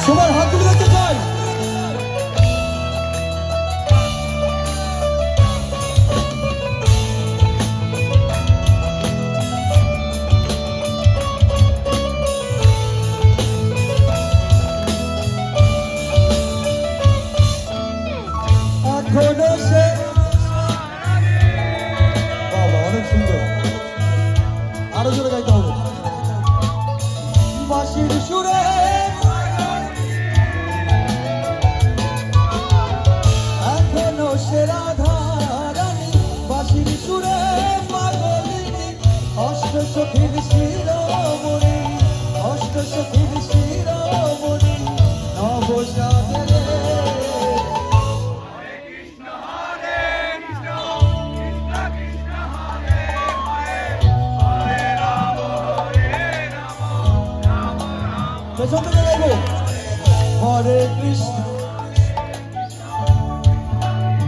সবার হাত তুলে দেখতে চাই। এখনো সে বাবা অনেক সুন্দর, আরো জোরে গাইতে হবে। বাঁশির সুরে এখনো সে রাধা রানী, বাঁশির সুরে পাগলিনী, অষ্ট সখীর শিরোমণি, অষ্ট সখীর শিরোমণি, নবসাগরে পেছন থেকে গাইবো হরে কৃষ্ণ।